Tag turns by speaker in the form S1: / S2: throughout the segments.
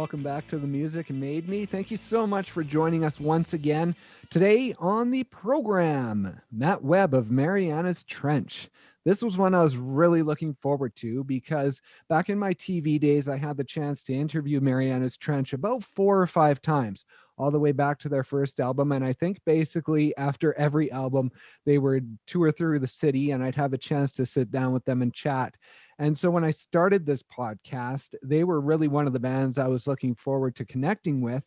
S1: welcome back to The Music Made Me. Thank you so much for joining us once again. Today on the program, Matt Webb of Marianas Trench. This was one I was really looking forward to because back in my TV days, I had the chance to interview Marianas Trench about 4 or 5 times, all the way back to their first album. And I think basically after every album, they would tour through the city and I'd have a chance to sit down with them and chat. And so when I started this podcast, they were really one of the bands I was looking forward to connecting with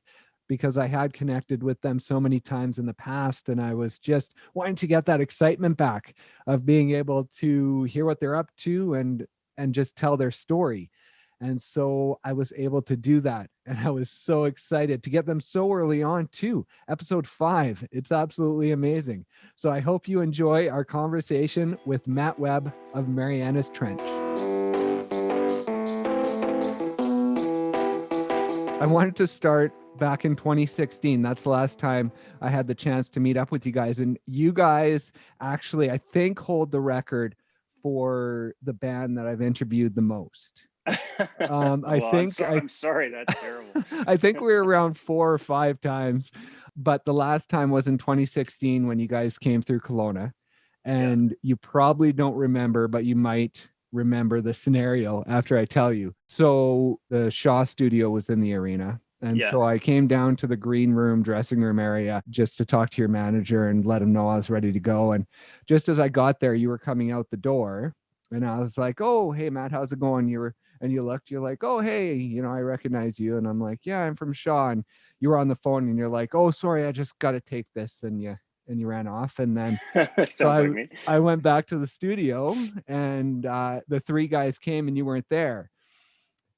S1: because I had connected with them so many times in the past. And I was just wanting to get that excitement back of being able to hear what they're up to and just tell their story. And so I was able to do that. And I was so excited to get them so early on too. Episode 5. It's absolutely amazing. So I hope you enjoy our conversation with Matt Webb of Marianas Trench. I wanted to start back in 2016. That's the last time I had the chance to meet up with you guys. And you guys actually, I think, hold the record for the band that I've interviewed the most.
S2: I'm sorry, that's terrible.
S1: I think we were around 4 or 5 times, but the last time was in 2016 when you guys came through Kelowna. And you probably don't remember, but you might remember the scenario after I tell you. So the Shaw studio was in the arena. And so I came down to the green room, dressing room area just to talk to your manager and let him know I was ready to go. And just as I got there, you were coming out the door and I was like, "Oh, hey, Matt, how's it going?" You're like, "Oh, hey, I recognize you." And I'm like, "Yeah, I'm from Shaw." And you were on the phone and you're like, "Oh, sorry, I just got to take this." And you ran off. And then I went back to the studio and the 3 guys came and you weren't there.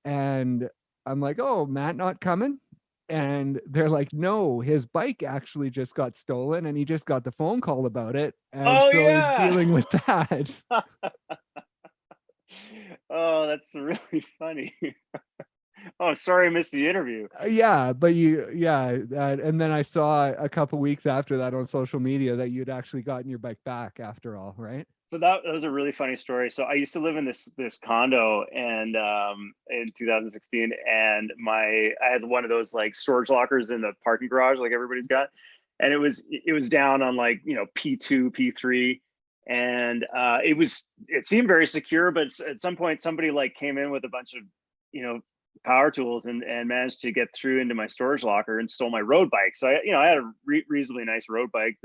S1: And I'm like, "Oh, Matt not coming?" And they're like, "No, his bike actually just got stolen and he just got the phone call about it. And he's dealing with that."
S2: Oh, that's really funny. Oh, sorry I missed the interview.
S1: Yeah, but and then I saw a couple weeks after that on social media that you'd actually gotten your bike back after all, right?
S2: So that was a really funny story. So I used to live in this condo and in 2016, and I had one of those like storage lockers in the parking garage like everybody's got. And it was down on like, P2, P3. And it seemed very secure, but at some point somebody like came in with a bunch of, power tools and managed to get through into my storage locker and stole my road bike. So I had a reasonably nice road bike.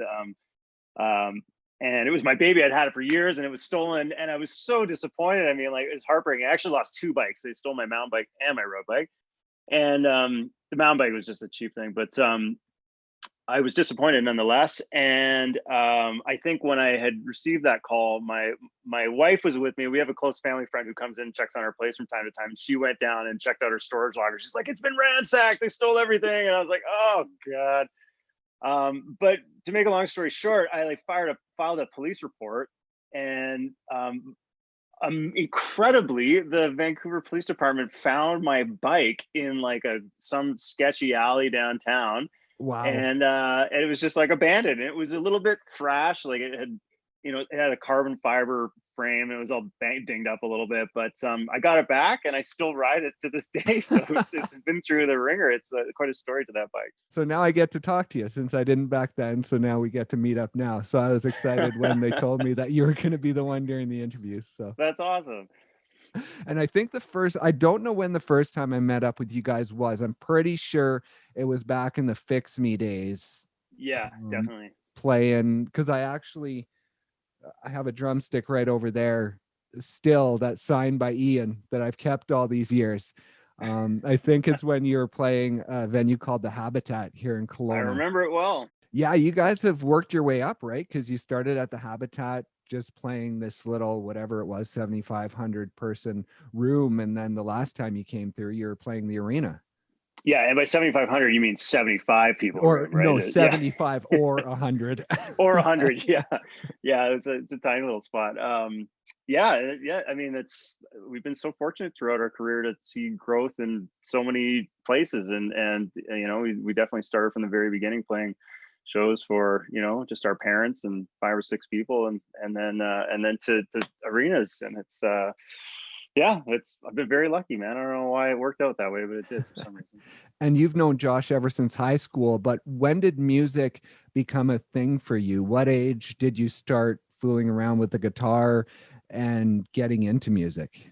S2: And it was my baby. I'd had it for years and it was stolen. And I was so disappointed. I mean, like, it was heartbreaking. I actually lost 2 bikes. They stole my mountain bike and my road bike. And the mountain bike was just a cheap thing, but I was disappointed nonetheless. And I think when I had received that call, my wife was with me. We have a close family friend who comes in and checks on our place from time to time. And she went down and checked out her storage locker. She's like, "It's been ransacked. They stole everything." And I was like, "Oh God." But to make a long story short, I like filed a police report, and incredibly, the Vancouver Police Department found my bike in like some sketchy alley downtown.
S1: Wow.
S2: And it was just like abandoned. It was a little bit thrashed, like it had, it had a carbon fiber frame. It was all dinged up a little bit, but I got it back and I still ride it to this day. So it's been through the ringer. It's quite a story to that bike.
S1: So now I get to talk to you since I didn't back then. So now we get to meet up now. So I was excited when they told me that you were going to be the one during the interview. So
S2: that's awesome.
S1: And I think I don't know when the first time I met up with you guys was. I'm pretty sure it was back in the Fix Me days.
S2: Yeah, definitely.
S1: Playing, because I have a drumstick right over there still that's signed by Ian that I've kept all these years. I think it's when you were playing a venue called The Habitat here in Kelowna.
S2: I remember it well.
S1: Yeah, you guys have worked your way up, right? Because you started at The Habitat just playing this little, whatever it was, 7,500 person room. And then the last time you came through, you were playing the arena.
S2: Yeah, and by 7,500, you mean 75 people.
S1: Or
S2: right?
S1: No, 75 or 100.
S2: Or 100, yeah. It's a tiny little spot. Yeah. I mean, we've been so fortunate throughout our career to see growth in so many places. And we definitely started from the very beginning playing shows for just our parents and 5 or 6 people, and then to arenas, and Yeah, I've been very lucky, man. I don't know why it worked out that way, but it did for some reason.
S1: And you've known Josh ever since high school, but when did music become a thing for you? What age did you start fooling around with the guitar and getting into music?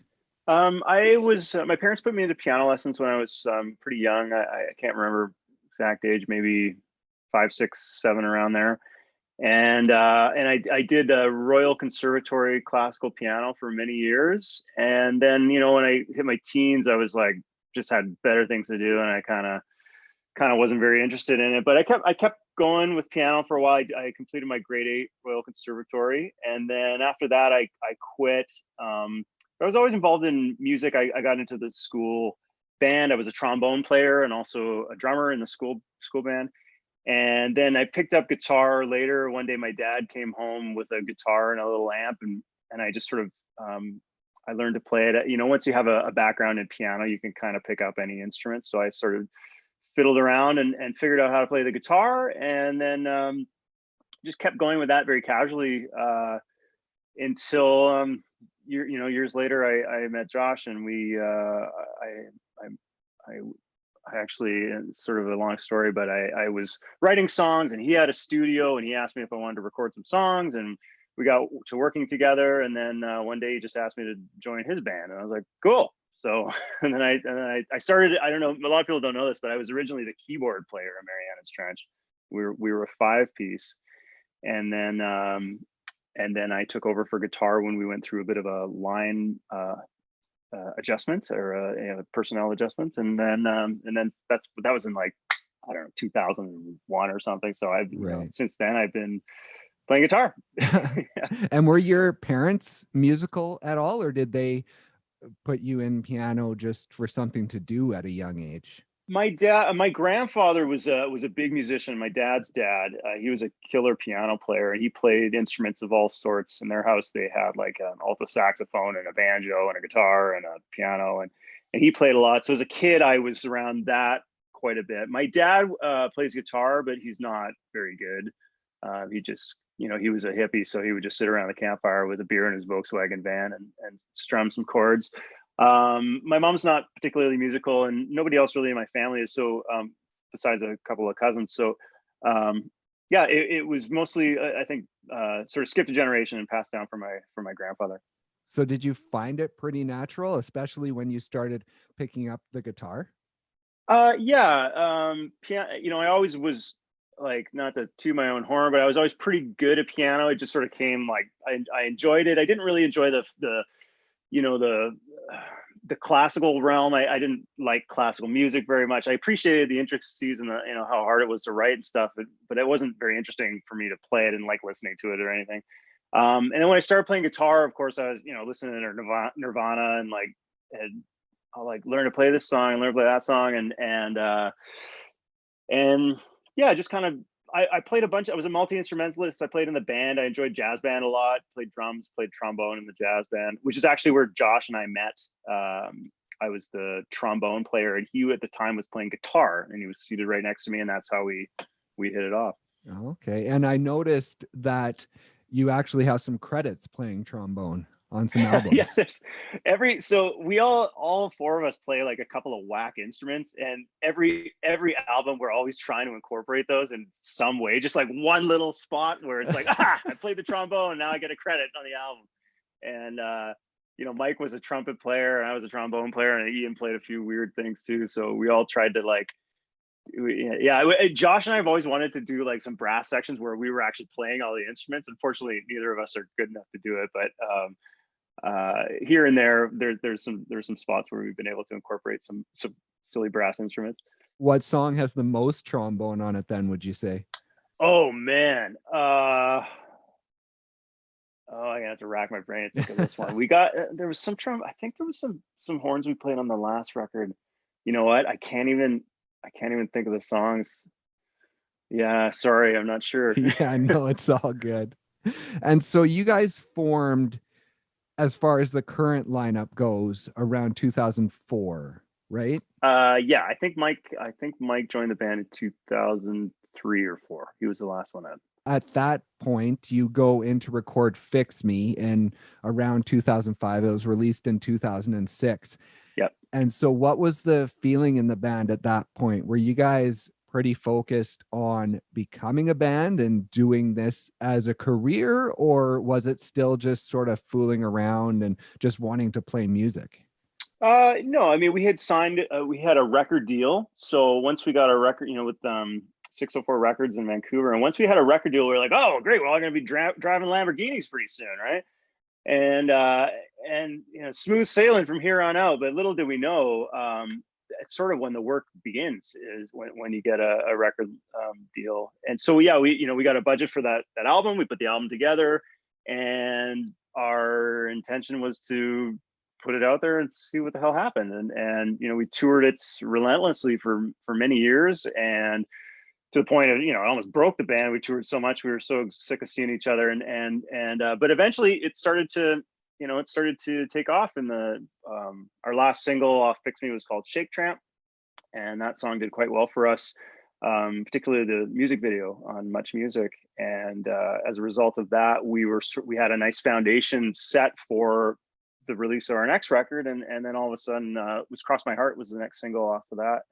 S2: I was my parents put me into piano lessons when I was pretty young. I can't remember exact age, maybe 5, 6, 7 around there. And I did a Royal Conservatory classical piano for many years. And then, when I hit my teens, I was like, just had better things to do, and I kind of wasn't very interested in it. But I kept going with piano for a while. I completed my grade 8 Royal Conservatory, and then after that, I quit. I was always involved in music. I got into the school band. I was a trombone player and also a drummer in the school band. And then I picked up guitar later. One day my dad came home with a guitar and a little amp, and I just sort of I learned to play it. Once you have a background in piano, you can kind of pick up any instrument. So I sort of fiddled around and figured out how to play the guitar, and then just kept going with that very casually until years later I met Josh, and I actually, it's sort of a long story, but I was writing songs, and he had a studio, and he asked me if I wanted to record some songs, and we got to working together. And then one day he just asked me to join his band, and I was like, cool. So, and then I started, I don't know, a lot of people don't know this, but I was originally the keyboard player in Marianas Trench. We were a 5-piece. And then I took over for guitar when we went through a bit of a line adjustment, or personnel adjustment, and then that was in, like, I don't know, 2001 or something. So since then I've been playing guitar.
S1: And were your parents musical at all, or did they put you in piano just for something to do at a young age?
S2: My grandfather was a big musician. My dad's dad, he was a killer piano player, and he played instruments of all sorts. In their house, they had like an alto saxophone and a banjo and a guitar and a piano, and he played a lot. So as a kid, I was around that quite a bit. My dad plays guitar, but he's not very good. He just, he was a hippie, so he would just sit around the campfire with a beer in his Volkswagen van and strum some chords. My mom's not particularly musical, and nobody else really in my family is. So besides a couple of cousins. So yeah, it was mostly, I think, sort of skipped a generation and passed down from my grandfather.
S1: So did you find it pretty natural, especially when you started picking up the guitar?
S2: Yeah, piano, I always was, like, not to toot my own horn, but I was always pretty good at piano. It just sort of came, like, I enjoyed it. I didn't really enjoy the classical realm. I didn't like classical music very much. I appreciated the intricacies and how hard it was to write and stuff, but it wasn't very interesting for me to play. I didn't like listening to it or anything. And then when I started playing guitar, of course, I was listening to Nirvana, and I'll like learn to play this song and learn to play that song, and yeah, just kind of, I played a bunch. I was a multi-instrumentalist. I played in the band. I enjoyed jazz band a lot. Played drums, played trombone in the jazz band, which is actually where Josh and I met. I was the trombone player, and he at the time was playing guitar, and he was seated right next to me, and that's how we hit it off.
S1: Okay. And I noticed that you actually have some credits playing trombone on some albums.
S2: Yeah, so we all 4 of us play like a couple of whack instruments, and every album we're always trying to incorporate those in some way, just like one little spot where it's like, I played the trombone, and now I get a credit on the album. And Mike was a trumpet player, and I was a trombone player, and Ian played a few weird things too. So we all tried to, like, Josh and I have always wanted to do like some brass sections where we were actually playing all the instruments. Unfortunately, neither of us are good enough to do it, but here and there's some spots where we've been able to incorporate some silly brass instruments.
S1: What song has the most trombone on it then, would you say?
S2: Oh man, I have to rack my brain and think of this one. We got there was some I think there was some horns we played on the last record. You know what? I can't even think of the songs. Yeah, sorry, I'm not sure.
S1: Yeah, no, it's all good. And so you guys formed, as far as the current lineup goes, around 2004, right?
S2: Yeah, I think Mike joined the band in 2003 or 4. He was the last one out.
S1: at that point, you go in to record Fix Me in around 2005. It was released in 2006.
S2: Yep.
S1: And so what was the feeling in the band at that point? Were you guys pretty focused on becoming a band and doing this as a career, or was it still just sort of fooling around and just wanting to play music?
S2: No, I mean, we had signed, we had a record deal. So once we got a record, with 604 Records in Vancouver, and once we had a record deal, we were like, oh, great, we're all going to be driving Lamborghinis pretty soon, right? And smooth sailing from here on out. But little did we know, it's sort of when the work begins is when you get a record deal. And so yeah, we got a budget for that album. We put the album together, and our intention was to put it out there and see what the hell happened. And we toured it relentlessly for many years, and to the point of it almost broke the band. We toured so much, we were so sick of seeing each other, but eventually it started to take off. In the our last single off Fix Me was called Shake Tramp, and that song did quite well for us, particularly the music video on MuchMusic. And as a result of that, we had a nice foundation set for the release of our next record. And then all of a sudden, was Cross My Heart was the next single off of that,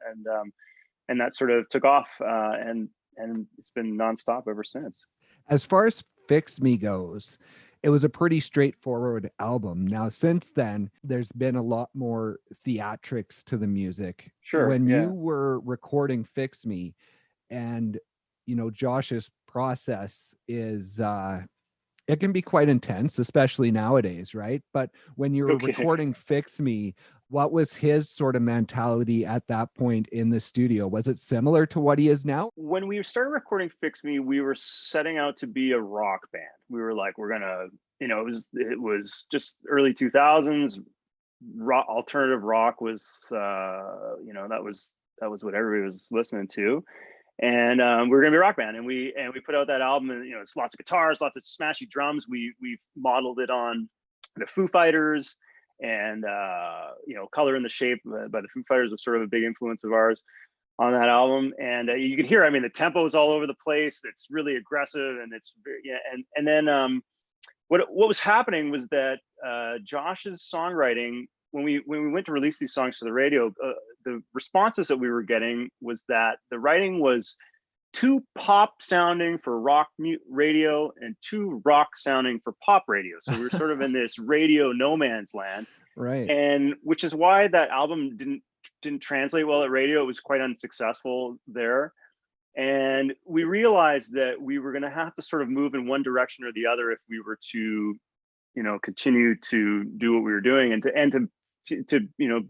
S2: and that sort of took off, and it's been nonstop ever since.
S1: As far as Fix Me goes, it was a pretty straightforward album. Now, since then, there's been a lot more theatrics to the music.
S2: Sure.
S1: When
S2: yeah.
S1: you were recording Fix Me, and Josh's process is it can be quite intense, especially nowadays, right? But when you were recording Fix Me, what was his sort of mentality at that point in the studio? Was it similar to what he is now?
S2: When we started recording Fix Me, we were setting out to be a rock band. We were like, we're gonna, it was just early 2000s. Rock, alternative rock was, that was what everybody was listening to. And we were gonna be a rock band, and we put out that album, and it's lots of guitars, lots of smashy drums. We modeled it on the Foo Fighters, and Color in the Shape by the Foo Fighters was sort of a big influence of ours on that album. And you could hear, the tempo is all over the place. It's really aggressive, and it's and then what was happening was that Josh's songwriting, when we went to release these songs to the radio, the responses that we were getting was that the writing was too pop sounding for rock radio and too rock sounding for pop radio. So we were sort of in this radio no man's land,
S1: right?
S2: And which is why that album didn't translate well at radio. It was quite unsuccessful there. And we realized that we were going to have to sort of move in one direction or the other if we were to, continue to do what we were doing, and to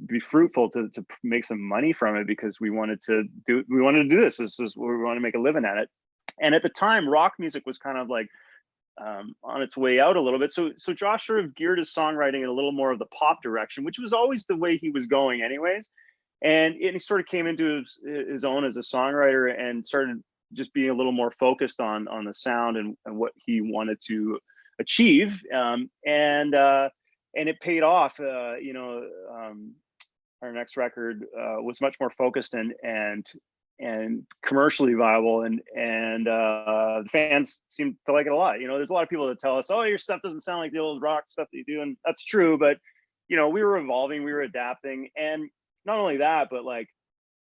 S2: be fruitful, to make some money from it, because we wanted to do this. This is where we want to make a living at it. And at the time, rock music was kind of like on its way out a little bit. So Josh sort of geared his songwriting in a little more of the pop direction, which was always the way he was going anyways. And he sort of came into his own as a songwriter, and started just being a little more focused on the sound and what he wanted to achieve. And it paid off. Our next record was much more focused and commercially viable, and the fans seem to like it a lot. There's a lot of people that tell us, "Oh, your stuff doesn't sound like the old rock stuff that you do," and that's true. But we were evolving, we were adapting, and not only that, but like,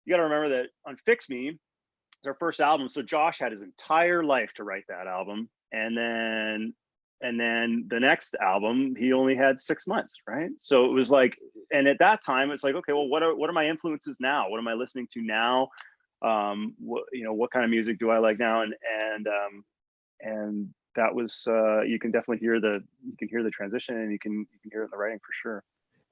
S2: you got to remember that on Fix Me, it's our first album. So Josh had his entire life to write that album, and then the next album, he only had 6 months, right? So it was like, and at that time, it's like, okay, well, what are my influences now? What am I listening to now? What kind of music do I like now? And that was, you can definitely hear the transition, and you can hear it in the writing for sure.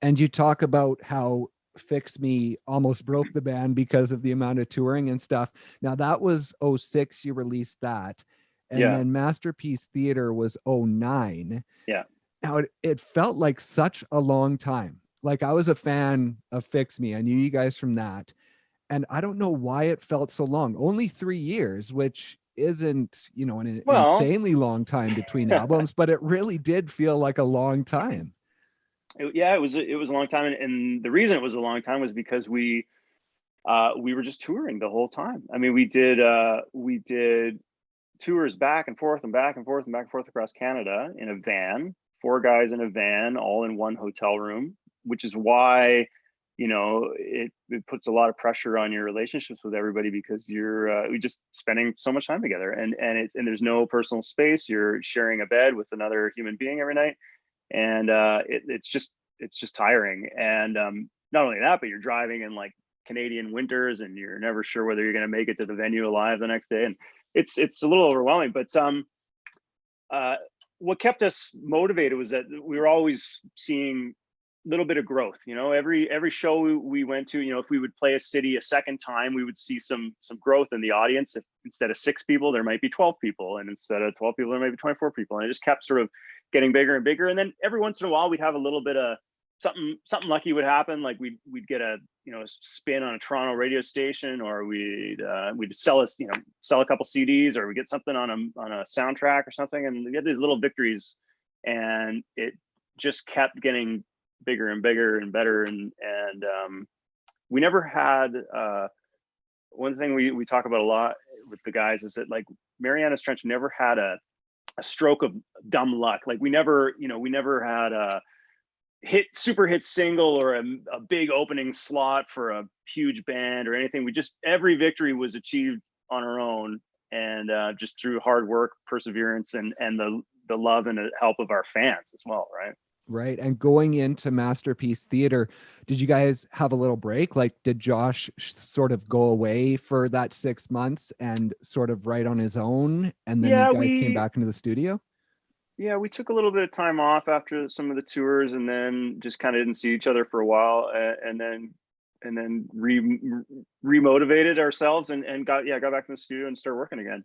S1: And you talk about how Fix Me almost broke the band because of the amount of touring and stuff. Now that was 2006, you released that. And then Masterpiece Theater was 2009.
S2: Yeah.
S1: Now it felt like such a long time. Like, I was a fan of Fix Me. I knew you guys from that. And I don't know why it felt so long. Only 3 years, which isn't, an insanely long time between albums, but it really did feel like a long time.
S2: It was a long time. And the reason it was a long time was because we were just touring the whole time. We did tours back and forth and back and forth and back and forth across Canada in a van, 4 guys in a van, all in one hotel room, which is why, it puts a lot of pressure on your relationships with everybody, because you're just spending so much time together, and there's no personal space. You're sharing a bed with another human being every night, and it's just tiring. And not only that, but you're driving in like Canadian winters, and you're never sure whether you're going to make it to the venue alive the next day, and it's a little overwhelming. But what kept us motivated was that we were always seeing a little bit of growth. Every show we went to, if we would play a city a second time, we would see some growth in the audience. If instead of 6 people, there might be 12 people, and instead of 12 people, there might be 24 people, and it just kept sort of getting bigger and bigger. And then every once in a while, we'd have a little bit of something lucky would happen. Like we'd get a spin on a Toronto radio station, or we'd sell a couple CDs, or we get something on a soundtrack or something, and we get these little victories, and it just kept getting bigger and bigger and better. And we never had one thing we talk about a lot with the guys is that, like, Marianas Trench never had a stroke of dumb luck. Like we never had a super hit single or a big opening slot for a huge band or anything. Every victory was achieved on our own, and just through hard work, perseverance, and the love and the help of our fans as well, right?
S1: Right. And going into Masterpiece Theater, did you guys have a little break? Like, did Josh sort of go away for that 6 months and sort of write on his own, and then you guys came back into the studio?
S2: Yeah, we took a little bit of time off after some of the tours, and then just kind of didn't see each other for a while, and then remotivated ourselves, and got back in the studio and started working again.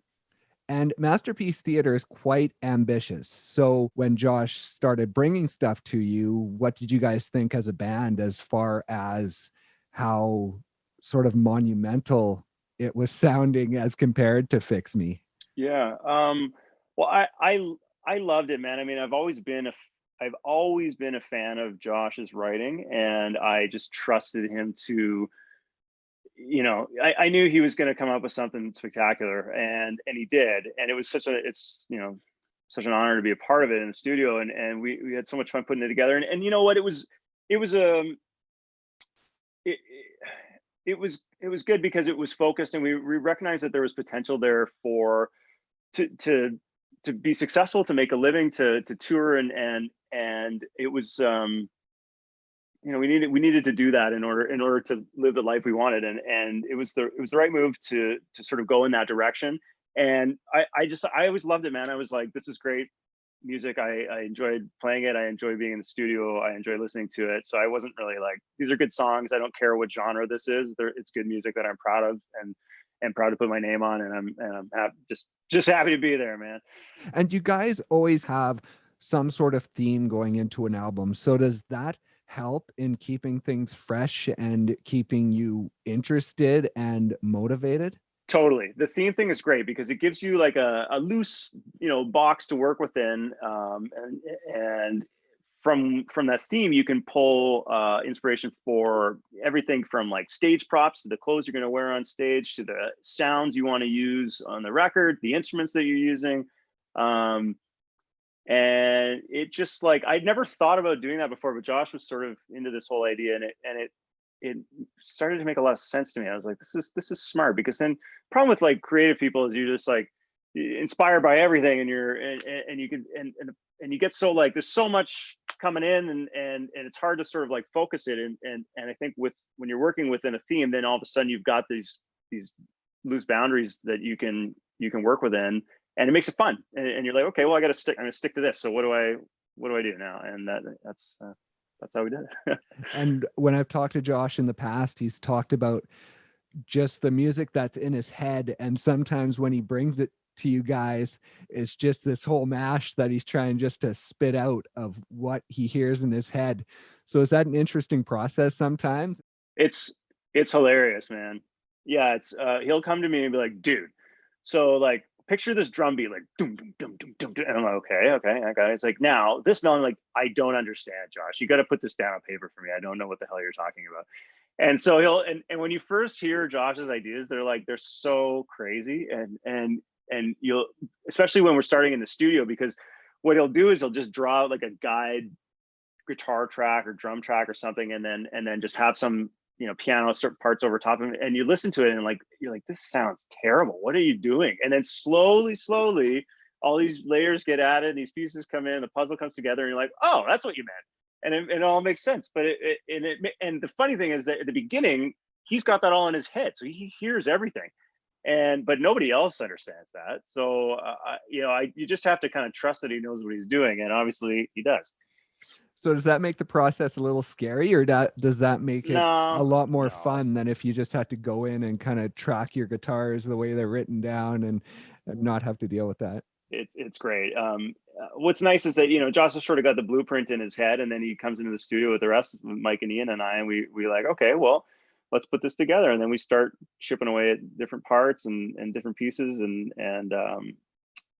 S1: And Masterpiece Theater is quite ambitious. So when Josh started bringing stuff to you, what did you guys think as a band, as far as how sort of monumental it was sounding as compared to Fix Me?
S2: Yeah. Well, I loved it, man. I mean, I've always been a fan of Josh's writing, and I just trusted him to, I knew he was going to come up with something spectacular, and he did. And it was such an honor to be a part of it in the studio. And we had so much fun putting it together. And you know what, it was good because it was focused, and we recognized that there was potential there to be successful, to make a living, to tour, and it was, we needed to do that in order to live the life we wanted, and it was the right move to sort of go in that direction. And I always loved it, man. I was like, this is great music. I enjoyed playing it. I enjoy being in the studio. I enjoy listening to it. So I wasn't really like, these are good songs, I don't care what genre this is. It's good music that I'm proud of, and proud to put my name on, and I'm just happy to be there, man.
S1: And you guys always have some sort of theme going into an album. So does that help in keeping things fresh and keeping you interested and motivated?
S2: Totally. The theme thing is great because it gives you like a loose, box to work within. And from that theme, you can pull inspiration for everything from like stage props to the clothes you're going to wear on stage, to the sounds you want to use on the record, the instruments that you're using. And it just, like, I'd never thought about doing that before, but Josh was sort of into this whole idea, and it started to make a lot of sense to me. I was like, this is smart, because then problem with like creative people is you're just like inspired by everything, and you get so, like, there's so much coming in, and it's hard to sort of like focus it. And I think when you're working within a theme, then all of a sudden you've got these loose boundaries that you can work within, and it makes it fun. And you're like, okay, well, I'm gonna stick to this. So what do I do now? And that's how we did it.
S1: And when I've talked to Josh in the past, he's talked about just the music that's in his head. And sometimes when he brings it to you guys, it's just this whole mash that he's trying just to spit out of what he hears in his head. So is that an interesting process sometimes?
S2: It's hilarious, man. Yeah, it's he'll come to me and be like, dude, so like picture this drum beat, like doom doom doom doom doom, doom. And I'm like, okay, I got it. It's like, now this melody, like, I don't understand, Josh. You got to put this down on paper for me. I don't know what the hell you're talking about. And so and when you first hear Josh's ideas, they're so crazy, and and you'll, especially when we're starting in the studio, because what he'll do is he'll just draw out like a guide guitar track or drum track or something, and then just have some, you know, piano certain parts over top of it, and you listen to it and like you're like, this sounds terrible, what are you doing? And then slowly all these layers get added and these pieces come in, the puzzle comes together, and you're like, oh, that's what you meant, and it all makes sense. But and the funny thing is that at the beginning he's got that all in his head, so he hears everything, but nobody else understands that. So you know, you just have to kind of trust that he knows what he's doing, and obviously he does.
S1: So does that make the process a little scary, or does that make it a lot more fun than if you just had to go in and kind of track your guitars the way they're written down and not have to deal with that?
S2: It's great. What's nice is that, you know, Josh has sort of got the blueprint in his head, and then he comes into the studio with the rest, Mike and Ian and I, and we like, okay, well, let's put this together. And then we start chipping away at different parts and different pieces, and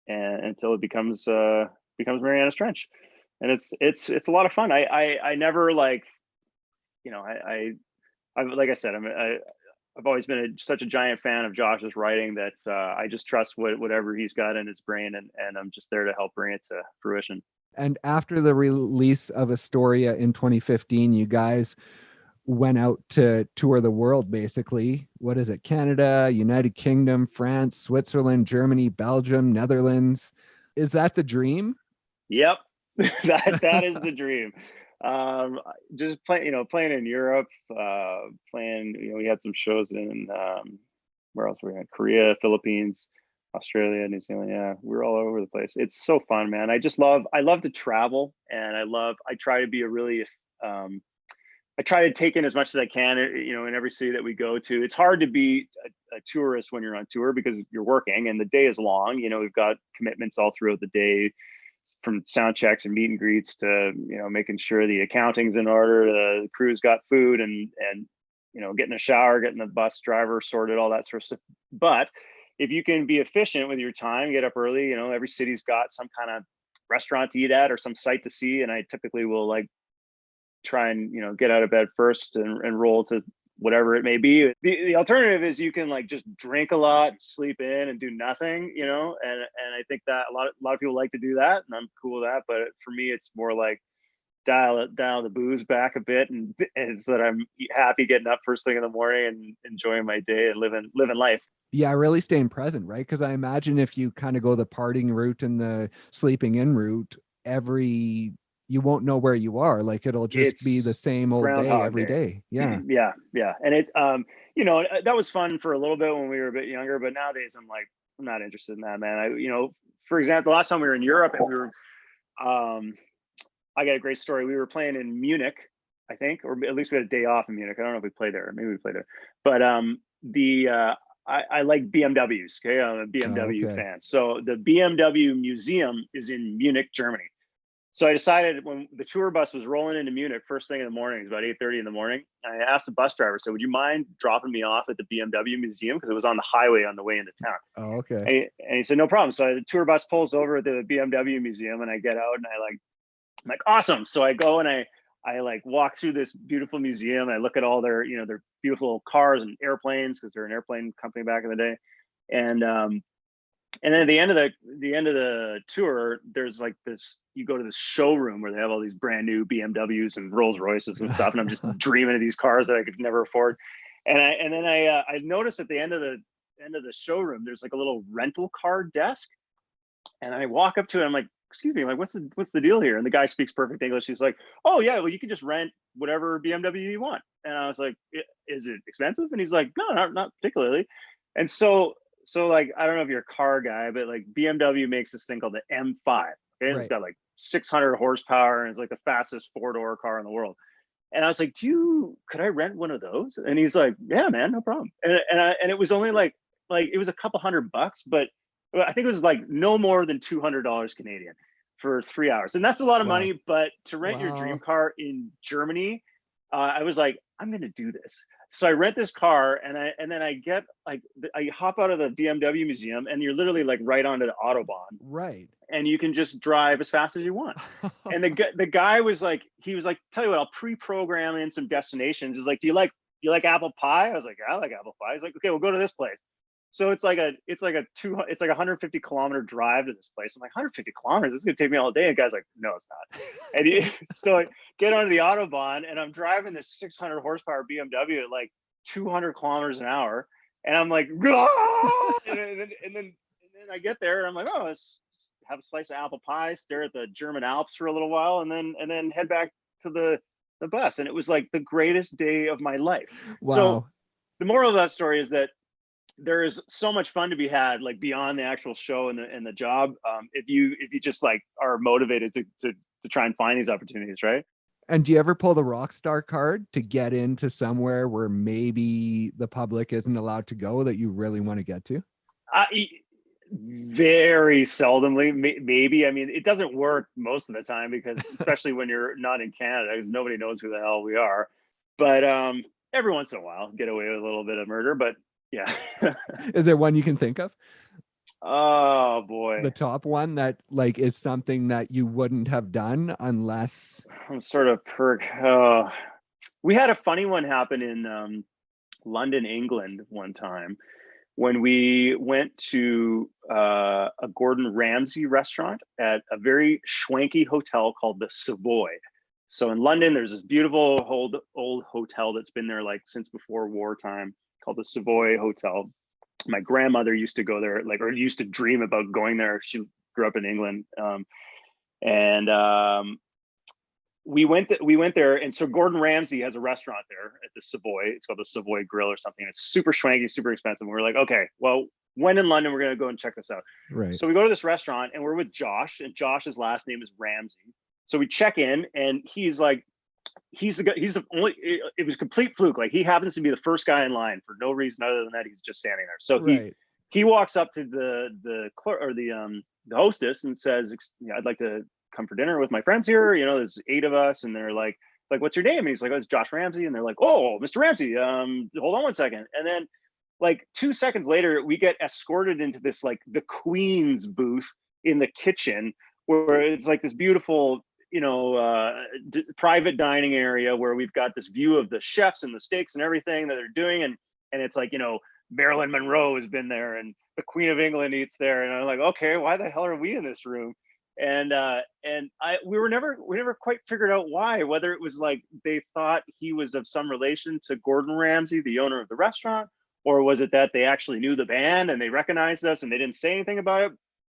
S2: until it becomes Marianas Trench. And it's a lot of fun. I never, like, you know, I like I said, I've always been such a giant fan of Josh's writing that I just trust whatever he's got in his brain, and I'm just there to help bring it to fruition.
S1: And after the release of Astoria in 2015, you guys went out to tour the world, basically. What is it? Canada, United Kingdom, France, Switzerland, Germany, Belgium, Netherlands. Is that the dream?
S2: Yep. that is the dream. Just playing in Europe, playing, you know, we had some shows in where else were we at? Korea, Philippines, Australia, New Zealand. Yeah, we were all over the place. It's so fun, man. I love to travel, and I try to be I try to take in as much as I can, you know, in every city that we go to. It's hard to be a tourist when you're on tour because you're working and the day is long. You know, we've got commitments all throughout the day, from sound checks and meet and greets to, you know, making sure the accounting's in order, the crew's got food, and you know, getting a shower, getting the bus driver sorted, all that sort of stuff. But if you can be efficient with your time, get up early, you know, every city's got some kind of restaurant to eat at or some site to see, and I typically will like try and, you know, get out of bed first and roll to whatever it may be. The alternative is you can like just drink a lot and sleep in and do nothing, you know, and I think that a lot of people like to do that, and I'm cool with that. But for me, it's more like dial the booze back a bit, and so that I'm happy getting up first thing in the morning and enjoying my day and living life.
S1: Yeah, really staying present, right? Because I imagine if you kind of go the partying route and the sleeping in route, you won't know where you are. Like it'll just be the same old day every day. Yeah.
S2: Yeah. And it, you know, that was fun for a little bit when we were a bit younger, but nowadays I'm like, I'm not interested in that, man. You know, for example, the last time we were in Europe and we were, I got a great story. We were playing in Munich, I think, or at least we had a day off in Munich. I don't know if we played there. Maybe we played there, but I like BMWs. Okay, I'm a BMW fan. So the BMW museum is in Munich, Germany. So I decided when the tour bus was rolling into Munich, first thing in the morning, it was about 8:30 in the morning. I asked the bus driver, so would you mind dropping me off at the BMW museum? Because it was on the highway on the way into town.
S1: Oh, okay.
S2: And he said, no problem. So the tour bus pulls over at the BMW museum, and I get out and I'm like, awesome. So I go and I like walk through this beautiful museum, and I look at all their, you know, their beautiful cars and airplanes, because they're an airplane company back in the day. And then at the end of the tour, there's like this, you go to this showroom where they have all these brand new BMWs and Rolls Royces and stuff. And I'm just dreaming of these cars that I could never afford. And then I noticed at the end of the showroom, there's like a little rental car desk. And I walk up to it, I'm like, excuse me, like, what's the deal here? And the guy speaks perfect English. He's like, oh yeah, well, you can just rent whatever BMW you want. And I was like, is it expensive? And he's like, no, not particularly. And so like, I don't know if you're a car guy, but like BMW makes this thing called the M5. Okay, right. It's got like 600 horsepower, and it's like the fastest 4-door car in the world. And I was like, could I rent one of those? And he's like, yeah, man, no problem. And it was only like it was a couple $100, but I think it was like no more than $200 Canadian for 3 hours. And that's a lot of money, but to rent your dream car in Germany, I was like, I'm going to do this. So I rent this car, and then I get like, I hop out of the BMW museum, and you're literally like right onto the Autobahn.
S1: Right.
S2: And you can just drive as fast as you want. And the guy was like, tell you what, I'll pre-program in some destinations. He's like, do you like apple pie? I was like, I like apple pie. He's like, okay, we'll go to this place. So it's like a 150-kilometer drive to this place. I'm like, 150 kilometers, this is gonna take me all day. And the guy's like, no, it's not. And so I get onto the Autobahn and I'm driving this 600 horsepower BMW at like 200 kilometers an hour. And I'm like, "Ah!" and then I get there and I'm like, oh, let's have a slice of apple pie, stare at the German Alps for a little while, and then head back to the bus. And it was like the greatest day of my life.
S1: Wow.
S2: So the moral of that story is that there is so much fun to be had, like beyond the actual show and the job, if you just like are motivated to try and find these opportunities, right?
S1: And do you ever pull the rock star card to get into somewhere where maybe the public isn't allowed to go that you really want to get to?
S2: Very seldomly, maybe. I mean, it doesn't work most of the time because, especially when you're not in Canada, because nobody knows who the hell we are. But every once in a while, get away with a little bit of murder. But yeah.
S1: Is there one you can think of?
S2: Oh boy,
S1: the top one that like is something that you wouldn't have done unless
S2: I'm sort of we had a funny one happen in London, England one time when we went to a Gordon Ramsay restaurant at a very schwanky hotel called the Savoy. So in London, there's this beautiful old hotel that's been there like since before wartime called the Savoy Hotel. My grandmother used to go there, like, or used to dream about going there. She grew up in England, we went there. And so Gordon Ramsay has a restaurant there at the Savoy. It's called the Savoy Grill or something. It's super schwanky, super expensive. And we're like, okay, well, when in London, we're gonna go and check this out.
S1: Right.
S2: So we go to this restaurant and we're with Josh, and Josh's last name is Ramsay. So we check in, and he's like, he's the only, it was complete fluke. Like, he happens to be the first guy in line for no reason other than that he's just standing there. So he walks up to the clerk or the hostess and says, I'd like to come for dinner with my friends here. You know, there's 8 of us. And they're like, what's your name? And he's like, oh, it's Josh Ramsay. And they're like, oh, Mr. Ramsay, hold on one second. And then like 2 seconds later, we get escorted into this, like, the Queen's booth in the kitchen, where it's like this beautiful, you know, private dining area where we've got this view of the chefs and the steaks and everything that they're doing. And it's like, you know, Marilyn Monroe has been there and the Queen of England eats there. And I'm like, okay, why the hell are we in this room? And we never quite figured out why, whether it was like they thought he was of some relation to Gordon Ramsay, the owner of the restaurant, or was it that they actually knew the band and they recognized us and they didn't say anything about it?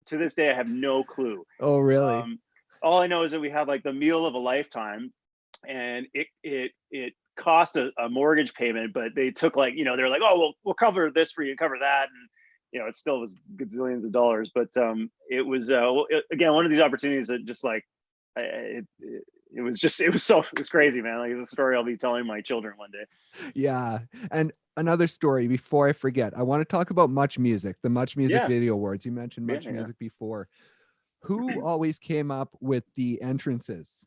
S2: To this day, I have no clue.
S1: Oh, really?
S2: All I know is that we had like the meal of a lifetime, and it cost a mortgage payment, but they took, like, you know, they're like, oh, we'll cover this for you, cover that, and you know, it still was gazillions of dollars. But it was again one of these opportunities that just like it was crazy, man. Like, it's a story I'll be telling my children one day.
S1: Yeah. And another story before I forget, I want to talk about MuchMusic, the MuchMusic Video Awards. You mentioned MuchMusic before. Who always came up with the entrances?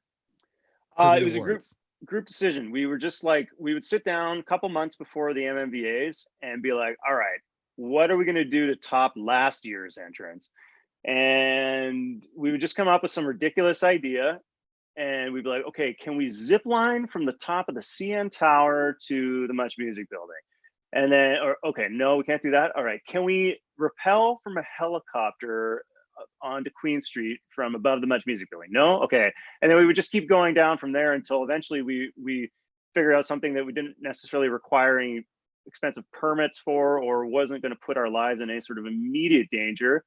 S2: It was awards? A group decision. We were just like, we would sit down a couple months before the MMVAs and be like, all right, what are we going to do to top last year's entrance? And we would just come up with some ridiculous idea, and we'd be like, okay, can we zip line from the top of the CN Tower to the MuchMusic building? And then, or okay, no, we can't do that. All right, can we rappel from a helicopter onto Queen Street from above the MuchMusic building? No? Okay. And then we would just keep going down from there until eventually we figured out something that we didn't necessarily require any expensive permits for, or wasn't going to put our lives in any sort of immediate danger.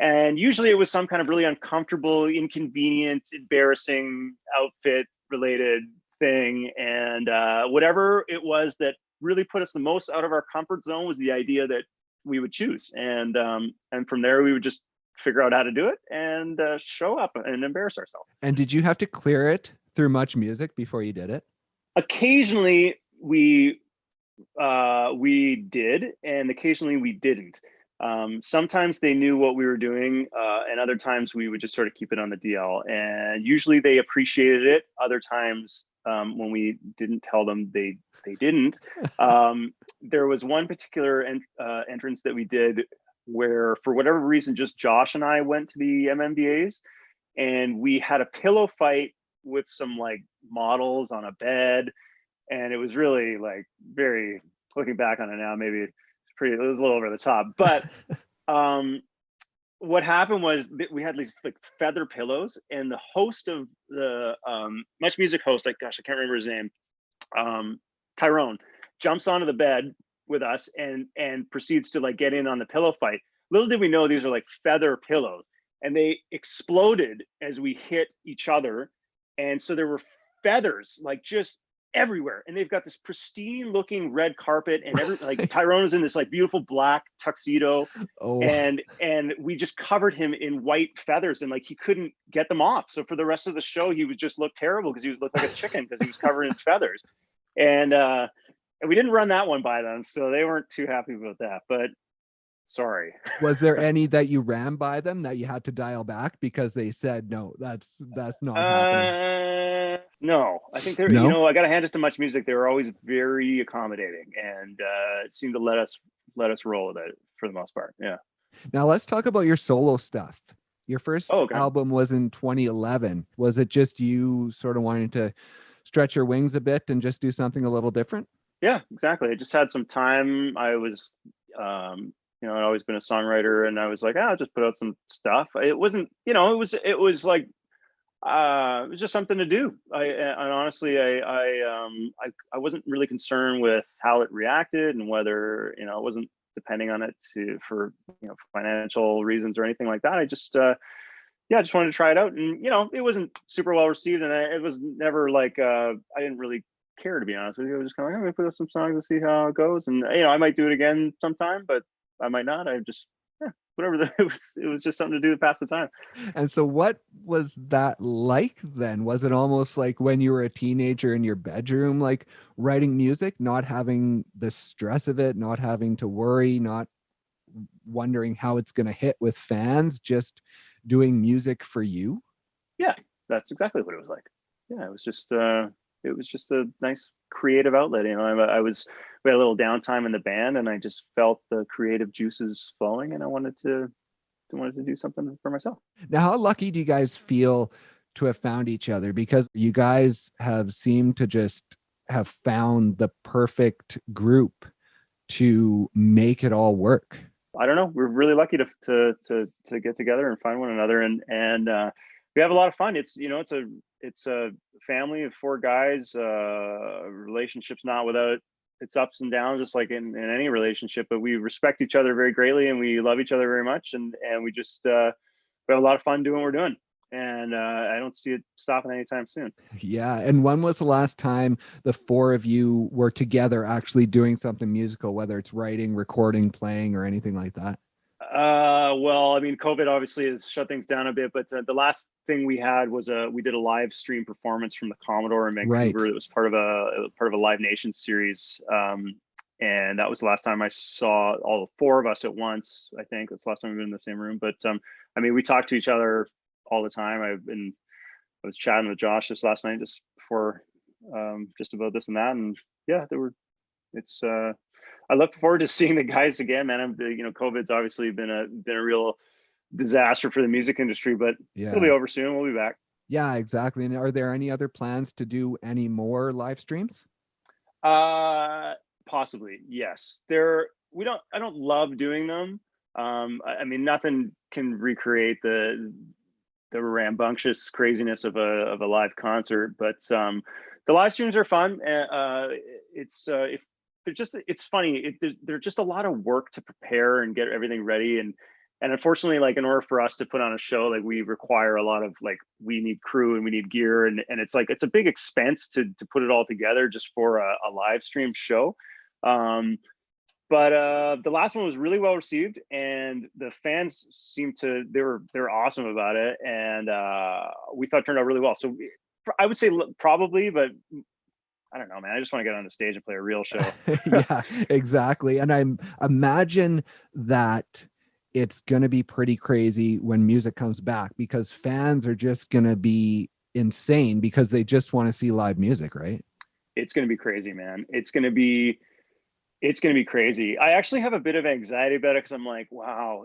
S2: And usually it was some kind of really uncomfortable, inconvenient, embarrassing outfit related thing. And whatever it was that really put us the most out of our comfort zone was the idea that we would choose. And from there we would just figure out how to do it and show up and embarrass ourselves.
S1: And did you have to clear it through MuchMusic before you did it?
S2: Occasionally we did, and occasionally we didn't. Sometimes they knew what we were doing, and other times we would just sort of keep it on the DL. And usually they appreciated it. Other times, when we didn't tell them, they didn't. There was one particular entrance that we did where, for whatever reason, just Josh and I went to the MMVAs, and we had a pillow fight with some like models on a bed. And it was really like very, looking back on it now, maybe it's it was a little over the top. But what happened was that we had these like feather pillows, and the host of the MuchMusic host, like gosh, I can't remember his name, Tyrone, jumps onto the bed with us and proceeds to like get in on the pillow fight. Little did we know these are like feather pillows, and they exploded as we hit each other. And so there were feathers like just everywhere, and they've got this pristine looking red carpet, and like Tyrone was in this like beautiful black tuxedo, and we just covered him in white feathers, and like he couldn't get them off. So for the rest of the show, he would just look terrible because he looked like a chicken because he was covered in feathers. And we didn't run that one by them, so they weren't too happy about that. But sorry.
S1: Was there any that you ran by them that you had to dial back because they said no, that's not happening?
S2: No, I think they're I gotta hand it to MuchMusic. They were always very accommodating, and seemed to let us roll with it for the most part. Yeah.
S1: Now let's talk about your solo stuff. Your first album was in 2011. Was it just you sort of wanting to stretch your wings a bit and just do something a little different?
S2: Yeah, exactly. I just had some time. I was, I'd always been a songwriter, and I was like, I'll just put out some stuff. It wasn't, it was like, it was just something to do. Honestly, I wasn't really concerned with how it reacted and whether, it wasn't depending on it for financial reasons or anything like that. I just, I just wanted to try it out, and it wasn't super well received, and it was never like I didn't really care, to be honest with you. I was just kind of like, I'm gonna put up some songs and see how it goes, and I might do it again sometime, but I might not. I just whatever. It was just something to do to pass the time.
S1: And so what was that like then? Was it almost like when you were a teenager in your bedroom, like writing music, not having the stress of it, not having to worry, not wondering how it's going to hit with fans, just doing music for you?
S2: Yeah, that's exactly what it was like. Yeah, it was just a nice creative outlet. We had a little downtime in the band, and I just felt the creative juices flowing, and I wanted to do something for myself.
S1: Now, how lucky do you guys feel to have found each other? Because you guys have seemed to just have found the perfect group to make it all work.
S2: I don't know. We're really lucky to get together and find one another, and we have a lot of fun. It's it's a family of four guys. Relationships not without its ups and downs, just like in any relationship. But we respect each other very greatly, and we love each other very much, and we just we have a lot of fun doing what we're doing. And I don't see it stopping anytime soon.
S1: Yeah. And when was the last time the four of you were together actually doing something musical, whether it's writing, recording, playing, or anything like that?
S2: Well, I mean, COVID obviously has shut things down a bit, but the last thing we had was we did a live stream performance from the Commodore in Vancouver. Right. It was part of a Live Nation series. And that was the last time I saw all four of us at once. I think that's the last time we've been in the same room. But I mean, we talk to each other all the time. I was chatting with Josh this last night just before, just about this and that. And yeah, I look forward to seeing the guys again, man. COVID's obviously been a real disaster for the music industry, but it'll be over soon. We'll be back.
S1: Yeah, exactly. And are there any other plans to do any more live streams?
S2: Possibly, yes. I don't love doing them. I mean, nothing can recreate the rambunctious craziness of a live concert, but the live streams are fun. It's funny. They're just a lot of work to prepare and get everything ready, and unfortunately, like in order for us to put on a show, like we require a lot of we need crew and we need gear, and it's a big expense to put it all together just for a live stream show. But the last one was really well received, and the fans they were awesome about it, and we thought it turned out really well. So I would say probably, but I don't know, man. I just want to get on the stage and play a real show.
S1: Yeah, exactly. And I imagine that it's going to be pretty crazy when music comes back, because fans are just going to be insane because they just want to see live music, right?
S2: It's going to be crazy, man. It's going to be crazy. I actually have a bit of anxiety about it because I'm like, wow,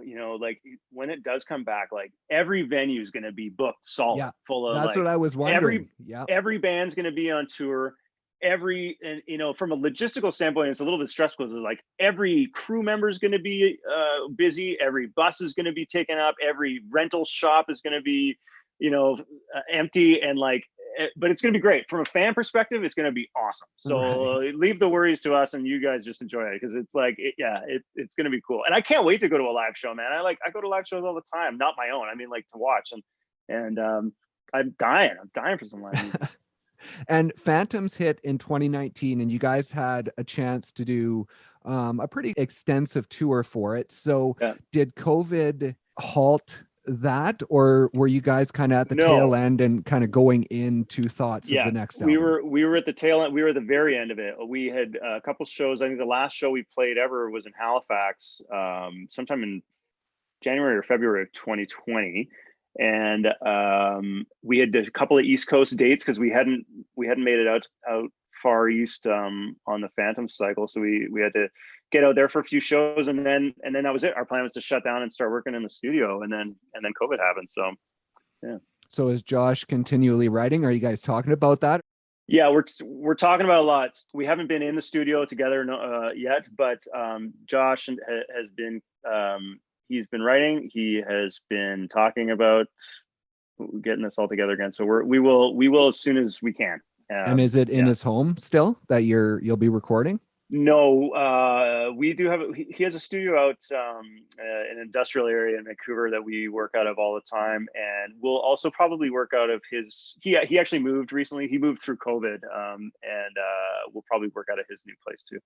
S2: when it does come back, every venue is going to be booked solid, full of.
S1: That's what I was wondering.
S2: Every band's going to be on tour. and from a logistical standpoint, it's a little bit stressful because like every crew member is going to be busy, every bus is going to be taken up, every rental shop is going to be empty, and like, but it's going to be great from a fan perspective. It's going to be awesome. So leave the worries to us, and you guys just enjoy it, because it's like it's going to be cool. And I can't wait to go to a live show, man. I go to live shows all the time, not my own, I mean, like, to watch, and I'm dying for some live music.
S1: And Phantoms hit in 2019, and you guys had a chance to do a pretty extensive tour for it. So did COVID halt that, or were you guys kind of at the tail end and kind of going into thoughts of the next album?
S2: We were at the tail end. We were at the very end of it. We had a couple shows. I think the last show we played ever was in Halifax, sometime in January or February of 2020. And we had a couple of East Coast dates because we hadn't made it out far east on the Phantom cycle, so we had to get out there for a few shows, and then that was it. Our plan was to shut down and start working in the studio, and then COVID happened. So yeah. So
S1: is Josh continually writing? Are you guys talking about that?
S2: Yeah, we're talking about a lot. We haven't been in the studio together yet, but Josh has been. He's been writing. He has been talking about getting this all together again. So we will as soon as we can.
S1: And is it in his home still that you'll be recording?
S2: No, we do have. He has a studio out in an industrial area in Vancouver that we work out of all the time, and we'll also probably work out of his. He actually moved recently. He moved through COVID, and we'll probably work out of his new place too.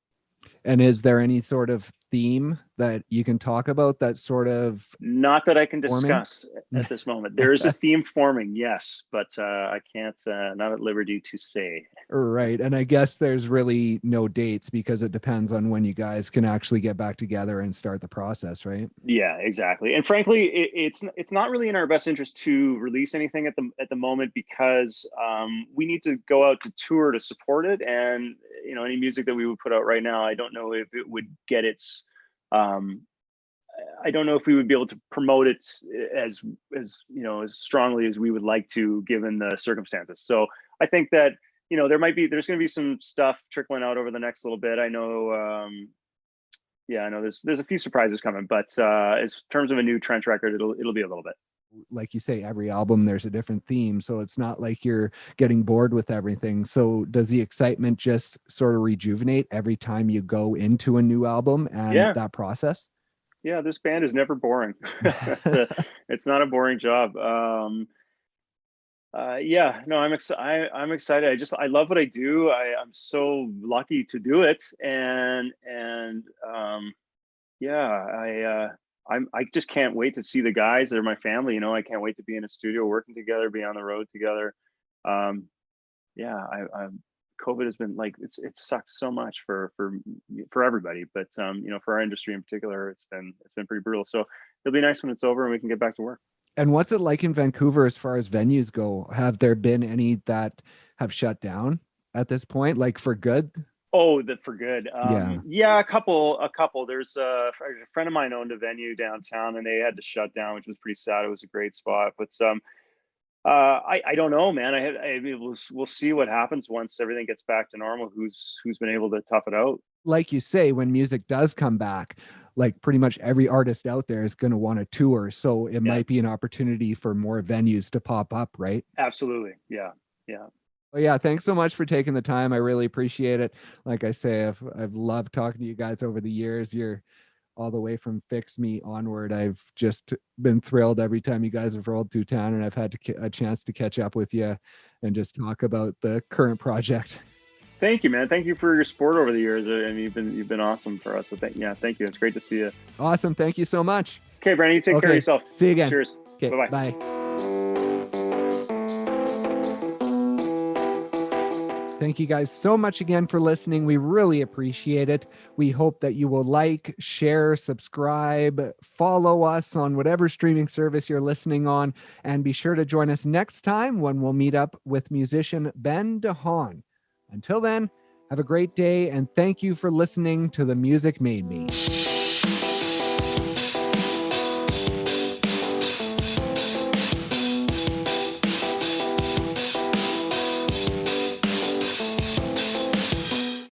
S1: And is there any sort of theme that you can talk about that sort of...
S2: Not that I can discuss at this moment. There is a theme forming, yes, but I can't, not at liberty to say.
S1: Right. And I guess there's really no dates because it depends on when you guys can actually get back together and start the process, right?
S2: Yeah, exactly. And frankly, it's not really in our best interest to release anything at the moment, because we need to go out to tour to support it. And any music that we would put out right now, I don't know if it would get its I don't know if we would be able to promote it as strongly as we would like to, given the circumstances. So I think that there's going to be some stuff trickling out over the next little bit. I know I know there's a few surprises coming, but as terms of a new Trench record, it'll be a little bit.
S1: Like you say, every album there's a different theme, so it's not like you're getting bored with everything. So does the excitement just sort of rejuvenate every time you go into a new album and that process?
S2: Yeah, this band is never boring. It's not a boring job. I'm excited. I love what I do. I'm so lucky to do it, and I just can't wait to see the guys. They're my family, I can't wait to be in a studio working together, be on the road together. COVID has been like, it sucked so much for everybody, but for our industry in particular, it's been pretty brutal. So it'll be nice when it's over and we can get back to work.
S1: And what's it like in Vancouver as far as venues go? Have there been any that have shut down at this point, like for good?
S2: Oh, for good. A couple. There's a friend of mine owned a venue downtown, and they had to shut down, which was pretty sad. It was a great spot, but I don't know, man. We'll see what happens once everything gets back to normal. Who's been able to tough it out?
S1: Like you say, when music does come back, like pretty much every artist out there is going to want to tour. So it might be an opportunity for more venues to pop up, right?
S2: Absolutely. Yeah.
S1: Well, yeah, thanks so much for taking the time. I really appreciate it. Like I say, I've loved talking to you guys over the years. You're all the way from Fix Me onward. I've just been thrilled every time you guys have rolled through town, and I've had a chance to catch up with you and just talk about the current project.
S2: Thank you, man. Thank you for your support over the years. I mean, you've been awesome for us. So thank you. It's great to see you.
S1: Awesome. Thank you so much.
S2: Okay, Brandon, you take care of yourself.
S1: See you again.
S2: Cheers.
S1: Okay,
S2: bye-bye.
S1: Bye. Thank you guys so much again for listening. We really appreciate it. We hope that you will like, share, subscribe, follow us on whatever streaming service you're listening on, and be sure to join us next time when we'll meet up with musician Ben DeHaan. Until then, have a great day, and thank you for listening to The Music Made Me.